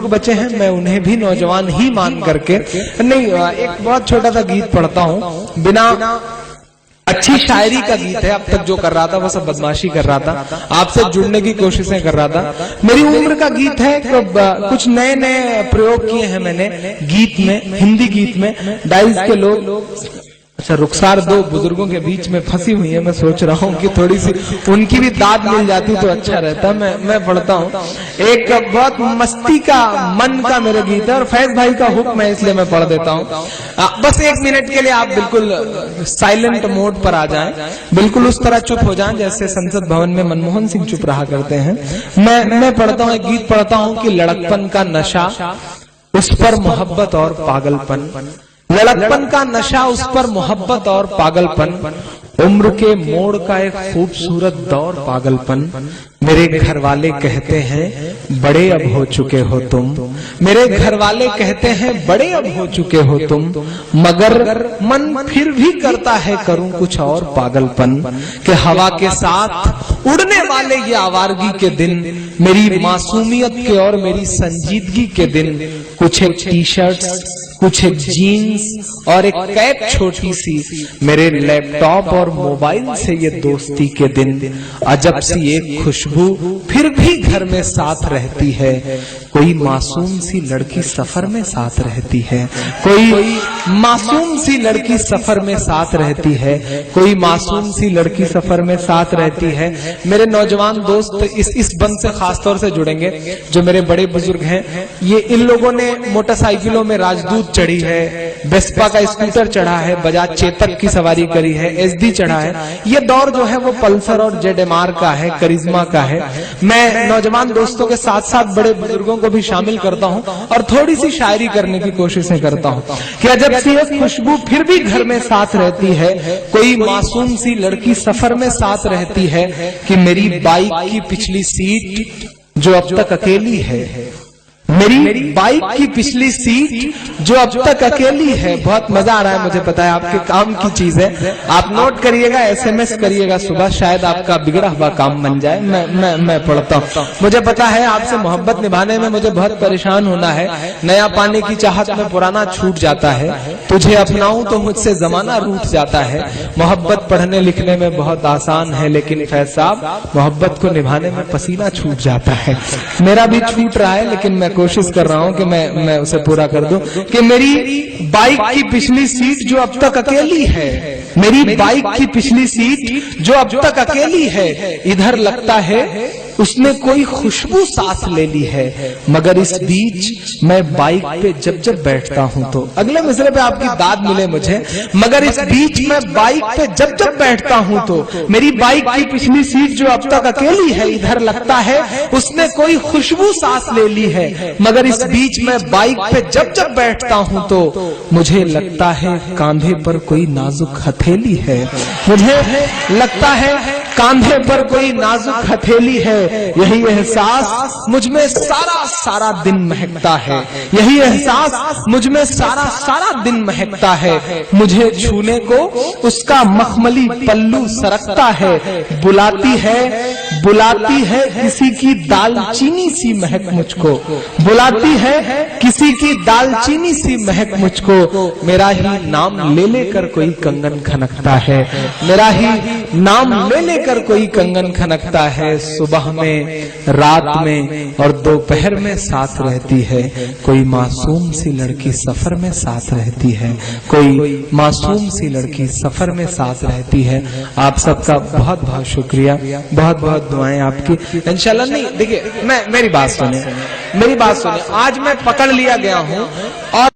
बुजुर्ग बचे हैं, मैं उन्हें भी नौजवान ही मान करके नहीं, एक बहुत छोटा सा गीत पढ़ता हूँ, बिना अच्छी शायरी का गीत है। अब तक जो कर रहा था वो सब बदमाशी कर रहा था, आपसे जुड़ने की कोशिशें कर रहा था। मेरी उम्र का गीत है, कुछ नए नए प्रयोग किए हैं मैंने गीत में, हिंदी गीत में। डाइस के लोग, अच्छा रुखसार दो बुजुर्गों के बीच में फंसी हुई है, मैं सोच रहा हूँ कि थोड़ी सी उनकी भी दाद मिल जाती तो अच्छा रहता। मैं पढ़ता हूँ, एक बहुत मस्ती का मन का मेरे गीत है और फैज भाई का हुक्म है इसलिए मैं पढ़ देता हूँ। बस 1 मिनट के लिए आप बिल्कुल साइलेंट मोड पर आ जाएं, बिल्कुल उस तरह चुप हो जाएं जैसे संसद भवन में मनमोहन सिंह चुप रहा करते हैं। मैं पढ़ता हूँ, एक गीत पढ़ता हूँ कि लड़कपन का नशा, उस पर मोहब्बत और पागलपन, लड़कपन का नशा, उस पर मोहब्बत और पागलपन, उम्र के मोड़ का एक खूबसूरत दौर पागलपन। मेरे घर वाले कहते हैं बड़े अब हो चुके हो तुम, मेरे घर वाले कहते हैं बड़े अब हो चुके हो तुम, मगर मन फिर भी करता है करूं कुछ और पागलपन, कि हवा के साथ उड़ने वाले ये आवारगी के दिन, मेरी मासूमियत के और मेरी संजीदगी के दिन, कुछ एक टी शर्ट्स, कुछ एक जीन्स और एक कैप छोटी सी, मेरे लैपटॉप और मोबाइल से ये दोस्ती के दिन, अजब सी एक खुशबू फिर भी घर में साथ रहती है, कोई मासूम सी लड़की सफर में साथ रहती है, कोई मासूम सी लड़की सफर में साथ रहती है, कोई मासूम सी लड़की सफर में साथ रहती है। मेरे नौजवान दोस्त इस बंद से खासतौर से जुड़ेंगे, जो मेरे बड़े बुजुर्ग हैं। ये इन लोगों ने मोटरसाइकिलों में राजदूत चढ़ी है, वेस्पा का स्कूटर चढ़ा है, बजाज चेतक की सवारी करी है, एसडी चढ़ा है। ये दौर जो है वो पल्सर और जेडएमआर का है, करिश्मा का है। मैं नौजवान दोस्तों के साथ साथ बड़े बुजुर्गों को भी शामिल करता हूं और थोड़ी सी शायरी करने की कोशिशें करता हूं कि अजब सी एक खुशबू फिर भी घर में साथ रहती है, कोई मासूम सी लड़की सफर में साथ रहती है, कि मेरी बाइक की पिछली सीट जो अब तक अकेली है, मेरी बाइक की पिछली सीट जो अब तक अकेली है। बहुत मजा आ रहा है, मुझे पता है आपके काम की चीज है, आप नोट करिएगा, एसएमएस करिएगा सुबह, शायद आपका बिगड़ा हुआ काम बन जाए। मैं पढ़ता हूँ, मुझे पता है आपसे मोहब्बत निभाने में मुझे बहुत परेशान होना है, नया पाने की चाहत में पुराना छूट जाता है, तुझे अपनाऊं तो मुझसे जमाना रूठ जाता है। मोहब्बत पढ़ने लिखने में बहुत आसान है, लेकिन फैज साहब मोहब्बत को निभाने में पसीना छूट जाता है। मेरा भी छूट रहा है, लेकिन मैं कोशिश कर रहा हूं कि मैं उसे पूरा कर दूं, कि मेरी बाइक की पिछली सीट जो अब तक अकेली है, मेरी बाइक की पिछली सीट जो अब तक अकेली है, इधर लगता है उसने कोई खुशबू साथ ले ली है, मगर इस बीच मैं बाइक पे जब जब बैठता हूं तो, अगले मिसरे पे आपकी दाद मिले मुझे, मगर इस बीच मैं बाइक पे जब जब बैठता हूं तो, मेरी बाइक की पिछली सीट जो अब तक अकेली है, इधर लगता है उसने कोई खुशबू सांस ले ली है, मगर इस बीच मैं बाइक पे जब जब बैठता हूं तो मुझे लगता है कांधे पर कोई नाजुक हथेली है, मुझे लगता है कांधे पर कोई नाजुक हथेली है। यही एहसास मुझ में सारा दिन महकता है, यही एहसास मुझ में सारा दिन महकता है, मुझे छूने को उसका मखमली पल्लू सरकता है, बुलाती है किसी की दालचीनी सी महक मुझको, बुलाती है किसी की दालचीनी सी महक मुझको, मेरा ही नाम ले लेकर कोई कंगन खनकता है, मेरा ही नाम ले लेकर कोई कंगन खनकता है, सुबह में, रात में और दोपहर में साथ रहती है, कोई मासूम सी लड़की सफर में साथ रहती है, कोई मासूम सी लड़की सफर में साथ रहती है। आप सबका बहुत बहुत शुक्रिया, बहुत बहुत दुआएं आपकी इंशाल्लाह। नहीं देखिए, मेरी बात सुनिए, आज मैं पकड़ लिया गया हूं और